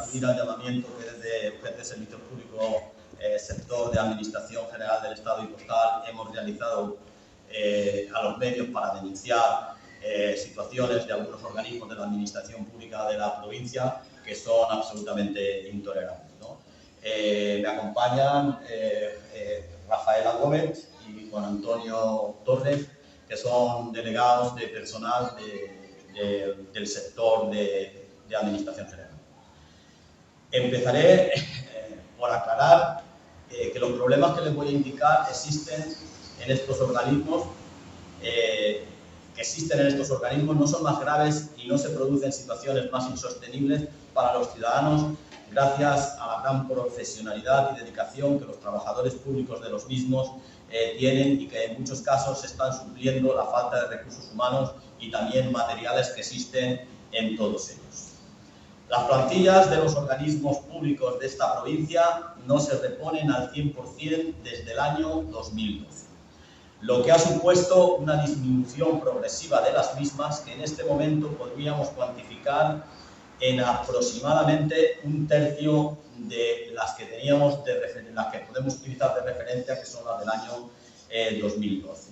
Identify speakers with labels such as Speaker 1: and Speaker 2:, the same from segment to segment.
Speaker 1: acudir al llamamiento que desde Servicios Públicos, sector de Administración General del Estado y Postal, hemos realizado a los medios para denunciar situaciones de algunos organismos de la Administración Pública de la provincia que son absolutamente intolerables, ¿no? Me acompañan Rafaela Gómez y Juan Antonio Torres, que son delegados de personal del sector de Administración General. Empezaré por aclarar que los problemas que les voy a indicar existen en estos organismos, no son más graves y no se producen situaciones más insostenibles para los ciudadanos gracias a la gran profesionalidad y dedicación que los trabajadores públicos de los mismos tienen y que en muchos casos están supliendo la falta de recursos humanos y también materiales que existen en todos ellos. Las plantillas de los organismos públicos de esta provincia no se reponen al 100% desde el año 2012, lo que ha supuesto una disminución progresiva de las mismas que en este momento podríamos cuantificar en aproximadamente un tercio de las que teníamos, las que podemos utilizar de referencia, que son las del año 2012.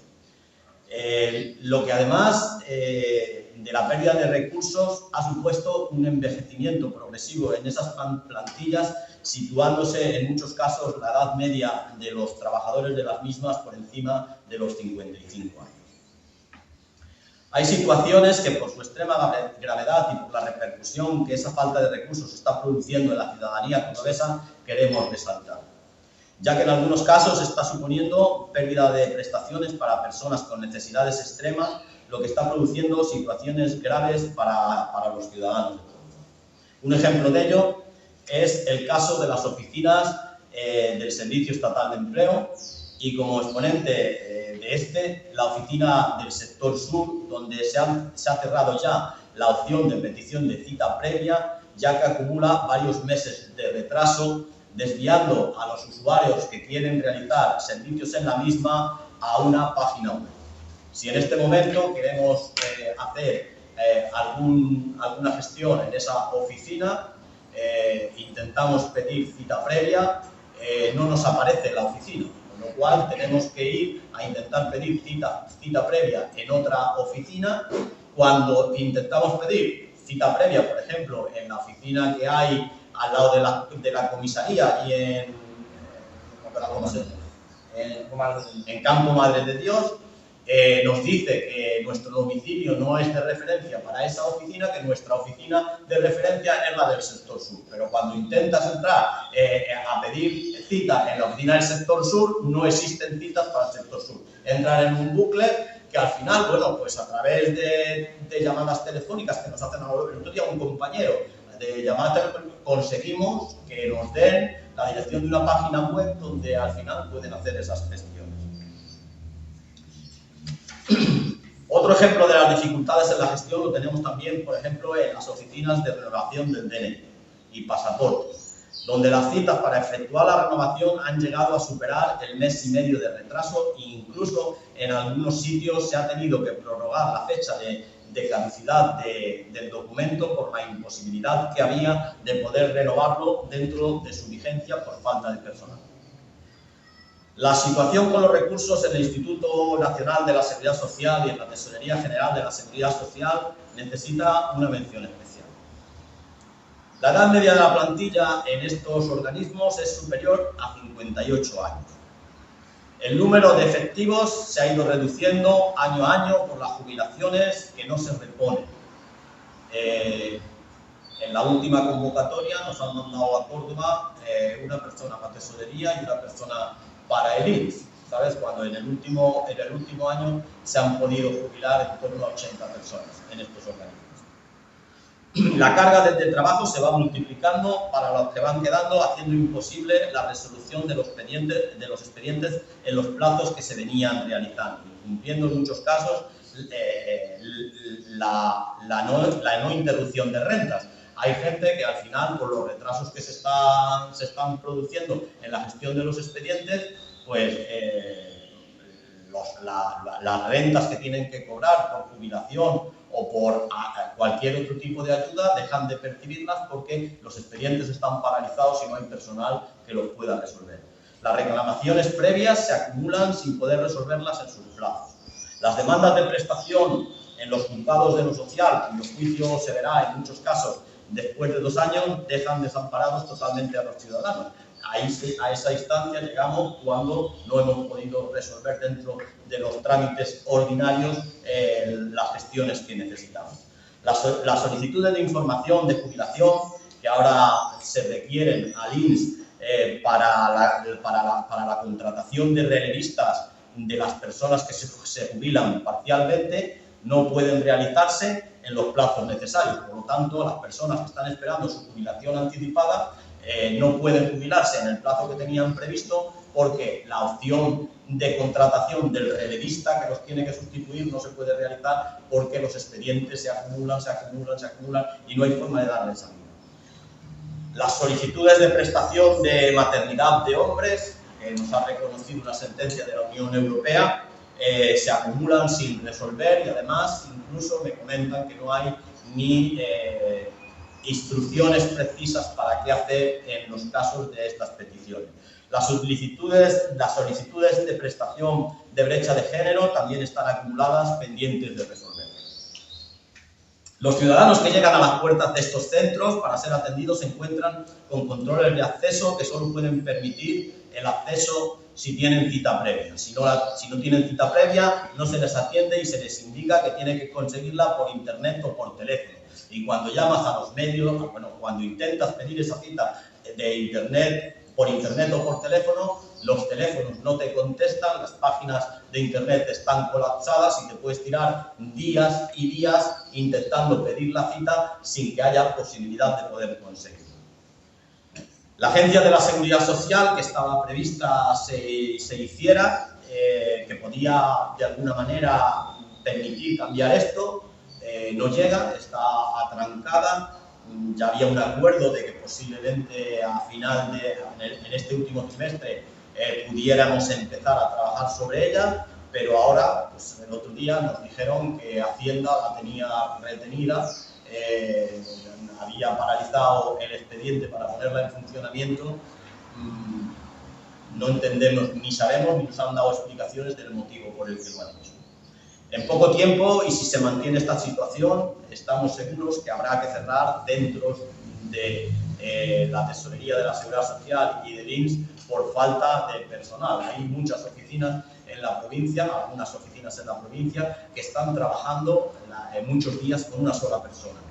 Speaker 1: Lo que además de la pérdida de recursos ha supuesto un envejecimiento progresivo en esas plantillas, situándose en muchos casos la edad media de los trabajadores de las mismas por encima de los 55 años. Hay situaciones que por su extrema gravedad y por la repercusión que esa falta de recursos está produciendo en la ciudadanía cordobesa queremos resaltar, ya que en algunos casos está suponiendo pérdida de prestaciones para personas con necesidades extremas, lo que está produciendo situaciones graves para los ciudadanos. Un ejemplo de ello es el caso de las oficinas del Servicio Estatal de Empleo y como exponente de la oficina del sector sur, donde se ha cerrado ya la opción de petición de cita previa, ya que acumula varios meses de retraso, desviando a los usuarios que quieren realizar servicios en la misma a una página web. Si en este momento queremos hacer alguna gestión en esa oficina, intentamos pedir cita previa, no nos aparece la oficina, con lo cual tenemos que ir a intentar pedir cita previa en otra oficina. Cuando intentamos pedir cita previa, por ejemplo, en la oficina que hay al lado de la comisaría y en Campo Madre de Dios, nos dice que nuestro domicilio no es de referencia para esa oficina, que nuestra oficina de referencia es la del sector sur. Pero cuando intentas entrar a pedir cita en la oficina del sector sur, no existen citas para el sector sur. Entrar en un bucle que al final, bueno, pues a través de llamadas telefónicas que nos hacen el otro día un compañero, de llamadas telefónicas, conseguimos que nos den la dirección de una página web donde al final pueden hacer esas gestiones. Otro ejemplo de las dificultades en la gestión lo tenemos también, por ejemplo, en las oficinas de renovación del DNI y pasaportes, donde las citas para efectuar la renovación han llegado a superar el mes y medio de retraso e incluso en algunos sitios se ha tenido que prorrogar la fecha de caducidad del documento por la imposibilidad que había de poder renovarlo dentro de su vigencia por falta de personal. La situación con los recursos en el Instituto Nacional de la Seguridad Social y en la Tesorería General de la Seguridad Social necesita una mención especial. La edad media de la plantilla en estos organismos es superior a 58 años. El número de efectivos se ha ido reduciendo año a año por las jubilaciones que no se reponen. En la última convocatoria nos han mandado a Córdoba una persona para tesorería y una persona para el INS, ¿sabes? Cuando en el último año se han podido jubilar en torno a 80 personas en estos organismos. La carga de trabajo se va multiplicando para los que van quedando, haciendo imposible la resolución de los expedientes en los plazos que se venían realizando, incumpliendo en muchos casos la no interrupción de rentas. Hay gente que al final, por los retrasos que se están produciendo en la gestión de los expedientes, pues las rentas que tienen que cobrar por jubilación o por cualquier otro tipo de ayuda, dejan de percibirlas porque los expedientes están paralizados y no hay personal que los pueda resolver. Las reclamaciones previas se acumulan sin poder resolverlas en sus plazos. Las demandas de prestación en los juzgados de lo social, cuyo juicio se verá en muchos casos después de 2 años, dejan desamparados totalmente a los ciudadanos. A esa instancia llegamos cuando no hemos podido resolver dentro de los trámites ordinarios las gestiones que necesitamos. Las solicitudes de información de jubilación que ahora se requieren al INS para la contratación de relevistas de las personas que se jubilan parcialmente no pueden realizarse en los plazos necesarios. Por lo tanto, las personas que están esperando su jubilación anticipada no pueden jubilarse en el plazo que tenían previsto porque la opción de contratación del relevista que los tiene que sustituir no se puede realizar porque los expedientes se acumulan y no hay forma de darles salida. Las solicitudes de prestación de maternidad de hombres, que nos ha reconocido una sentencia de la Unión Europea, se acumulan sin resolver y además incluso me comentan que no hay ni instrucciones precisas para qué hacer en los casos de estas peticiones. Las solicitudes de prestación de brecha de género también están acumuladas pendientes de resolver. Los ciudadanos que llegan a las puertas de estos centros para ser atendidos se encuentran con controles de acceso que solo pueden permitir el acceso si tienen cita previa. Si no tienen cita previa, no se les atiende y se les indica que tienen que conseguirla por internet o por teléfono. Y cuando llamas a los medios, cuando intentas pedir esa cita de internet, por internet o por teléfono, los teléfonos no te contestan, las páginas de internet están colapsadas y te puedes tirar días y días intentando pedir la cita sin que haya posibilidad de poder conseguirla. La Agencia de la Seguridad Social, que estaba prevista se hiciera, que podía de alguna manera permitir cambiar esto, no llega, está atrancada. Ya había un acuerdo de que posiblemente en este último trimestre pudiéramos empezar a trabajar sobre ella, pero ahora, pues, el otro día nos dijeron que Hacienda la tenía retenida, había paralizado el expediente para ponerla en funcionamiento. No entendemos, ni sabemos, ni nos han dado explicaciones del motivo por el que lo han hecho. En poco tiempo, y si se mantiene esta situación, estamos seguros que habrá que cerrar centros de la Tesorería de la Seguridad Social y del INS por falta de personal. Hay muchas oficinas en la provincia, algunas oficinas en la provincia, que están trabajando en muchos días con una sola persona.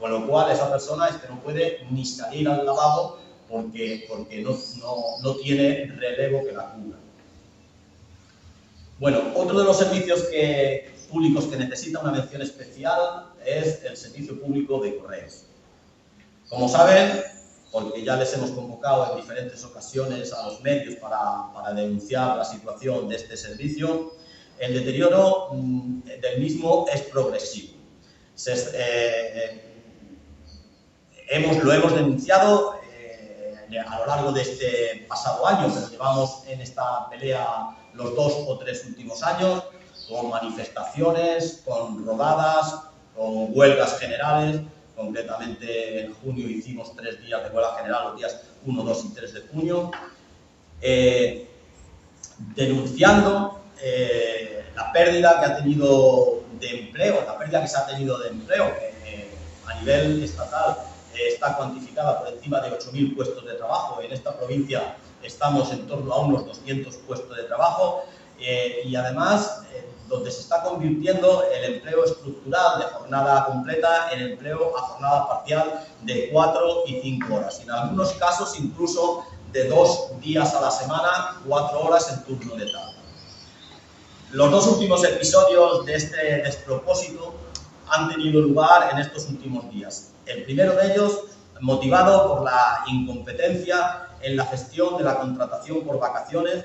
Speaker 1: Con lo cual, esa persona no puede ni salir al lavabo porque no tiene relevo que la cubra. Bueno, otro de los servicios públicos que necesita una mención especial es el servicio público de correos. Como saben, porque ya les hemos convocado en diferentes ocasiones a los medios para denunciar la situación de este servicio, el deterioro del mismo es progresivo. Lo hemos denunciado a lo largo de este pasado año, pero llevamos en esta pelea los 2 o 3 últimos años, con manifestaciones, con rodadas, con huelgas generales. Concretamente en junio hicimos 3 días de huelga general, los días 1, 2 y 3 de junio, denunciando la pérdida que ha tenido de empleo, que a nivel estatal está cuantificada por encima de 8.000 puestos de trabajo. En esta provincia estamos en torno a unos 200 puestos de trabajo y además donde se está convirtiendo el empleo estructural de jornada completa en empleo a jornada parcial de 4 y 5 horas. Y en algunos casos incluso de 2 días a la semana, 4 horas en turno de tarde. Los 2 últimos episodios de este despropósito han tenido lugar en estos últimos días. El primero de ellos motivado por la incompetencia en la gestión de la contratación por vacaciones.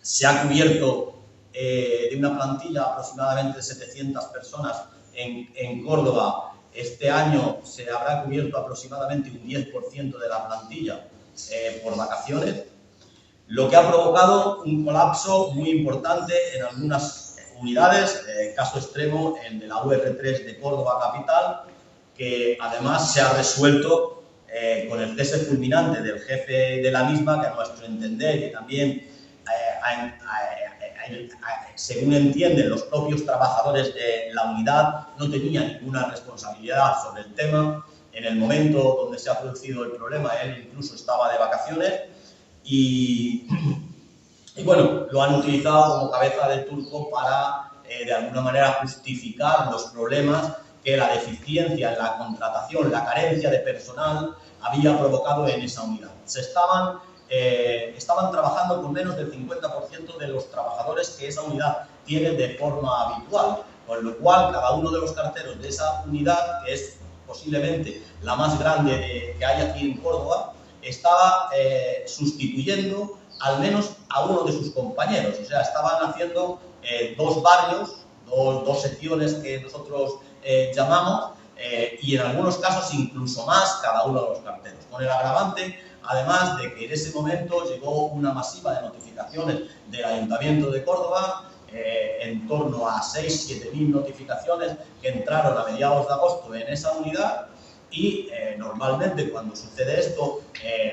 Speaker 1: Se ha cubierto de una plantilla aproximadamente de 700 personas en Córdoba. Este año se habrá cubierto aproximadamente un 10% de la plantilla por vacaciones, lo que ha provocado un colapso muy importante en algunas unidades, caso extremo, el de la UR3 de Córdoba Capital, que además se ha resuelto con el cese fulminante del jefe de la misma, que a nuestro entender y también según entienden los propios trabajadores de la unidad, no tenía ninguna responsabilidad sobre el tema. En el momento donde se ha producido el problema, él incluso estaba de vacaciones y bueno, lo han utilizado como cabeza de turco para, de alguna manera, justificar los problemas que la deficiencia en la contratación, la carencia de personal había provocado en esa unidad. Estaban trabajando con menos del 50% de los trabajadores que esa unidad tiene de forma habitual, con lo cual cada uno de los carteros de esa unidad, que es posiblemente la más grande que hay aquí en Córdoba, estaba sustituyendo al menos a uno de sus compañeros. O sea, estaban haciendo dos barrios, dos secciones que nosotros llamamos, y en algunos casos incluso más cada uno de los carteros. Con el agravante, además, de que en ese momento llegó una masiva de notificaciones del Ayuntamiento de Córdoba, en torno a 6.000 o 7.000 notificaciones que entraron a mediados de agosto en esa unidad y normalmente cuando sucede esto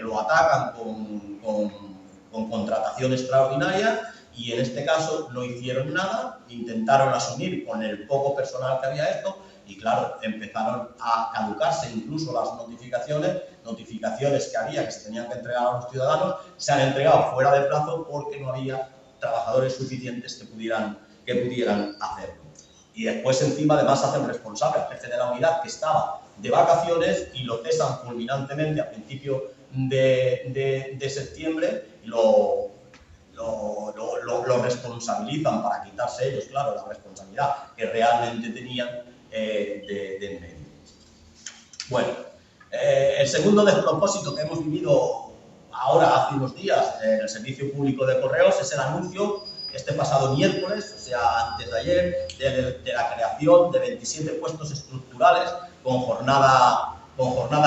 Speaker 1: lo atacan con contratación extraordinaria y en este caso no hicieron nada, intentaron asumir con el poco personal que había esto y claro, empezaron a caducarse incluso las notificaciones que había que se tenían que entregar a los ciudadanos, se han entregado fuera de plazo porque no había trabajadores suficientes que pudieran hacerlo. Y después encima además hacen responsable al jefe de la unidad que estaba de vacaciones y lo cesan fulminantemente a principios de septiembre y lo responsabilizan para quitarse ellos, claro, la responsabilidad que realmente tenían de en medio. Bueno, el segundo despropósito que hemos vivido ahora, hace unos días, en el Servicio Público de Correos es el anuncio, este pasado miércoles, o sea, antes de ayer, de la creación de 27 puestos estructurales con jornada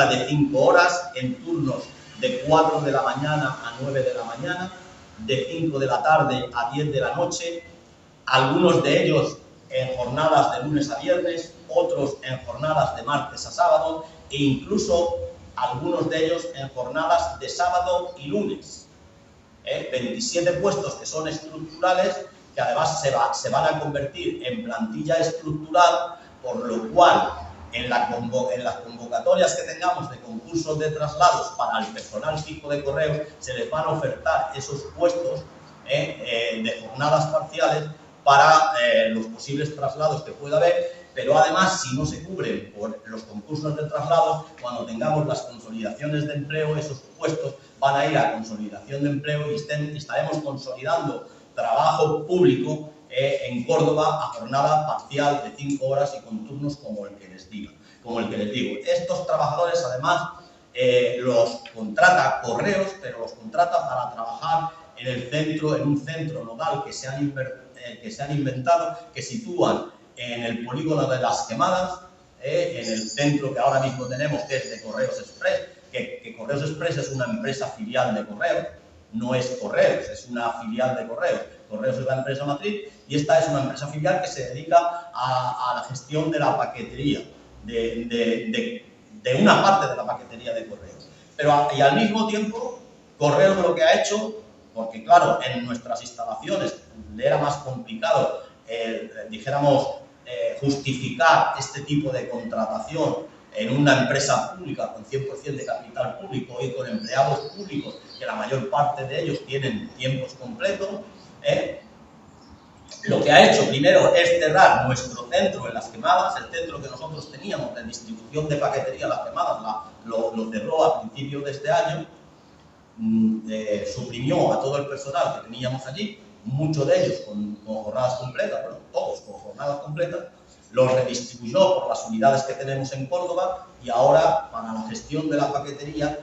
Speaker 1: de 5 horas en turnos de 4 de la mañana a 9 de la mañana, de 5 de la tarde a 10 de la noche, algunos de ellos en jornadas de lunes a viernes, otros en jornadas de martes a sábado e incluso algunos de ellos en jornadas de sábado y lunes. 27 puestos que son estructurales, que además se van a convertir en plantilla estructural, por lo cual en las convocatorias que tengamos de concursos de traslados para el personal fijo de correos se les van a ofertar esos puestos de jornadas parciales para los posibles traslados que pueda haber, pero además si no se cubren por los concursos de traslados, cuando tengamos las consolidaciones de empleo, esos puestos van a ir a consolidación de empleo y estaremos consolidando trabajo público en Córdoba a jornada parcial de 5 horas y con turnos como el que les digo. Estos trabajadores además los contrata Correos, pero los contrata para trabajar en un centro nodal que se han inventado, que sitúan en el polígono de Las Quemadas, en el centro que ahora mismo tenemos, que es de Correos Express, que Correos Express es una empresa filial de Correos, no es Correos, es una filial de Correos. Correos es la empresa matriz y esta es una empresa filial que se dedica a la gestión de la paquetería, de una parte de la paquetería de Correos. Y al mismo tiempo, Correos lo que ha hecho, porque claro, en nuestras instalaciones le era más complicado, justificar este tipo de contratación en una empresa pública con 100% de capital público y con empleados públicos, que la mayor parte de ellos tienen tiempos completos, lo que ha hecho primero es cerrar nuestro centro en Las Quemadas, el centro que nosotros teníamos de distribución de paquetería Las Quemadas, lo cerró a principios de este año, suprimió a todo el personal que teníamos allí, muchos de ellos con jornadas completas, bueno, todos con jornadas completas, los redistribuyó por las unidades que tenemos en Córdoba y ahora para la gestión de la paquetería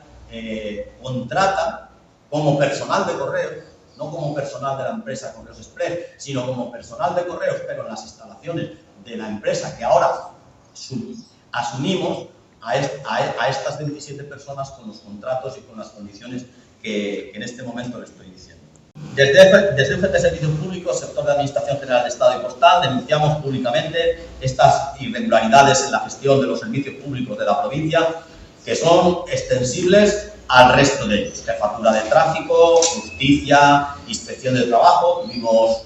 Speaker 1: contrata como personal de Correos, no como personal de la empresa Correos Express, sino como personal de Correos, pero en las instalaciones de la empresa que ahora asumimos a estas 27 personas con los contratos y con las condiciones que en este momento les estoy diciendo. Desde UGT Servicios Públicos, sector de Administración General de Estado y Postal, denunciamos públicamente estas irregularidades en la gestión de los servicios públicos de la provincia, que son extensibles al resto de ellos. Jefatura de tráfico, justicia, inspección de trabajo. Tuvimos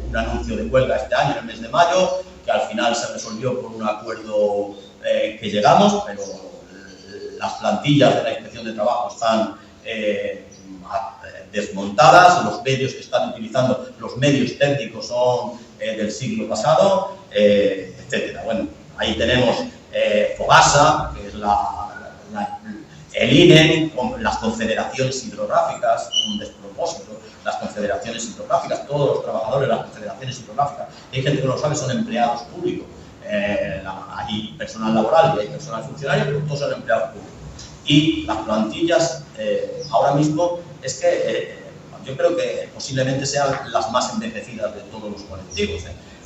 Speaker 1: un anuncio de huelga este año, en el mes de mayo, que al final se resolvió por un acuerdo que llegamos, pero las plantillas de la inspección de trabajo están desmontadas, los medios que están utilizando, los medios técnicos son del siglo pasado, etcétera. Bueno, ahí tenemos Fogasa, que es el INE, las confederaciones hidrográficas, un despropósito, las confederaciones hidrográficas, todos los trabajadores de las confederaciones hidrográficas, hay gente que no lo sabe, son empleados públicos, hay personal laboral y hay personal funcionario, pero todos son empleados públicos. Y las plantillas, ahora mismo, es que yo creo que posiblemente sean las más envejecidas de todos los colectivos.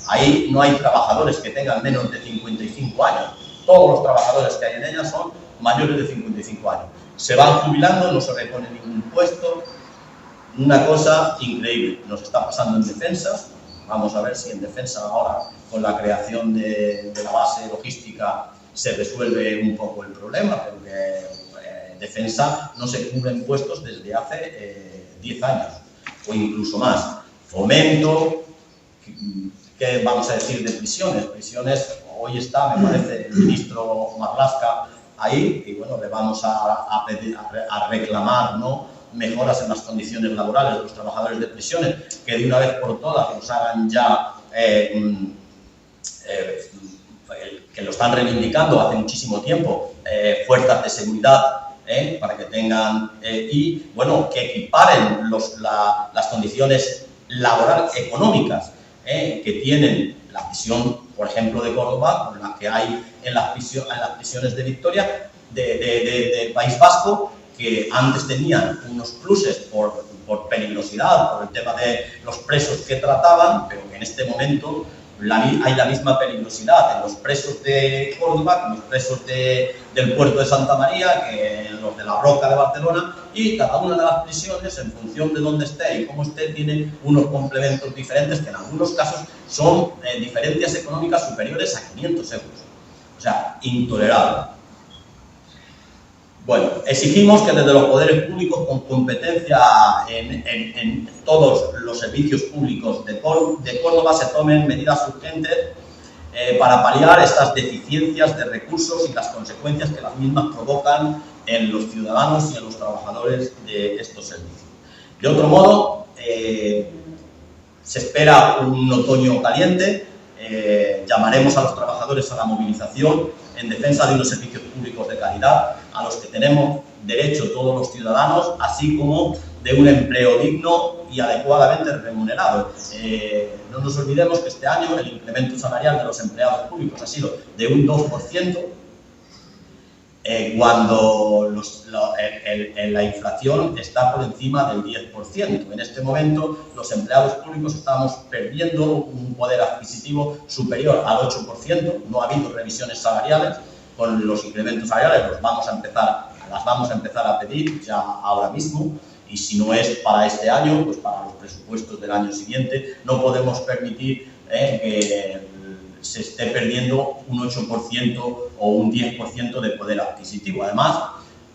Speaker 1: Ahí no hay trabajadores que tengan menos de 55 años. Todos los trabajadores que hay en ellas son mayores de 55 años. Se van jubilando, no se repone ningún puesto. Una cosa increíble. Nos está pasando en defensa. Vamos a ver si en defensa ahora, con la creación de la base logística, se resuelve un poco el problema, porque defensa no se cubren puestos desde hace 10 años o incluso más. Fomento, ¿qué vamos a decir de prisiones? Prisiones, hoy está, me parece, el ministro Marlaska ahí, y bueno, le vamos a reclamar, ¿no?, mejoras en las condiciones laborales de los trabajadores de prisiones, que de una vez por todas nos hagan ya, que lo están reivindicando hace muchísimo tiempo, fuerzas de seguridad, para que tengan, y bueno, que equiparen las condiciones laborales económicas que tienen la prisión, por ejemplo, de Córdoba, con la que hay en las prisiones de Victoria, del País Vasco, que antes tenían unos pluses por peligrosidad, por el tema de los presos que trataban, pero que en este momento hay la misma peligrosidad en los presos de Córdoba, que en los presos del puerto de Santa María, que en los de la Roca de Barcelona, y cada una de las prisiones, en función de dónde esté y cómo esté, tiene unos complementos diferentes, que en algunos casos son diferencias económicas superiores a 500 euros. O sea, intolerable. Bueno, exigimos que desde los poderes públicos con competencia en todos los servicios públicos de Córdoba se tomen medidas urgentes para paliar estas deficiencias de recursos y las consecuencias que las mismas provocan en los ciudadanos y en los trabajadores de estos servicios. De otro modo, se espera un otoño caliente. Llamaremos a los trabajadores a la movilización en defensa de unos servicios públicos de calidad a los que tenemos derecho todos los ciudadanos, así como de un empleo digno y adecuadamente remunerado. No nos olvidemos que este año el incremento salarial de los empleados públicos ha sido de un 2%, cuando la inflación está por encima del 10%. En este momento, los empleados públicos estamos perdiendo un poder adquisitivo superior al 8%. No ha habido revisiones salariales. Con los incrementos salariales las vamos a empezar a pedir ya ahora mismo, y si no es para este año, pues para los presupuestos del año siguiente. No podemos permitir que se esté perdiendo un 8% o un 10% de poder adquisitivo. Además,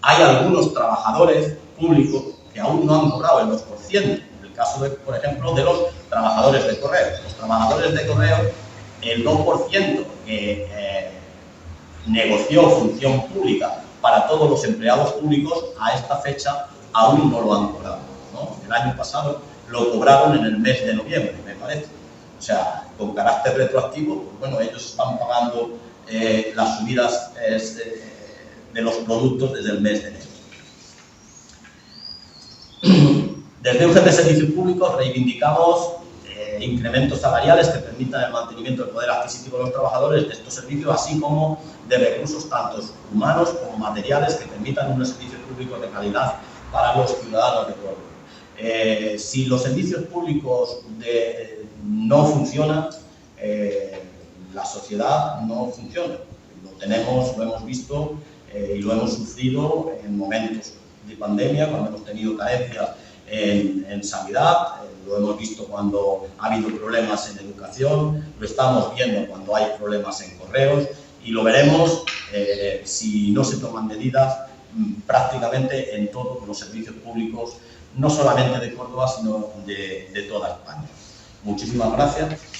Speaker 1: hay algunos trabajadores públicos que aún no han cobrado el 2%. En el caso, por ejemplo, de los trabajadores de correo. Los trabajadores de correo, el 2% que negoció Función Pública para todos los empleados públicos, a esta fecha aún no lo han cobrado, ¿no? El año pasado lo cobraron en el mes de noviembre, me parece. O sea, con carácter retroactivo, pues bueno, ellos están pagando las subidas de los productos desde el mes de enero. Desde UGT Servicios Públicos reivindicamos incrementos salariales que permitan el mantenimiento del poder adquisitivo de los trabajadores de estos servicios, así como de recursos tanto humanos como materiales que permitan unos servicios públicos de calidad para los ciudadanos de Córdoba. Si los servicios públicos no funcionan, la sociedad no funciona. Lo hemos visto y lo hemos sufrido en momentos de pandemia, cuando hemos tenido carencias en sanidad, lo hemos visto cuando ha habido problemas en educación, lo estamos viendo cuando hay problemas en correos y lo veremos si no se toman medidas prácticamente en todos los servicios públicos, no solamente de Córdoba, sino de toda España. Muchísimas gracias.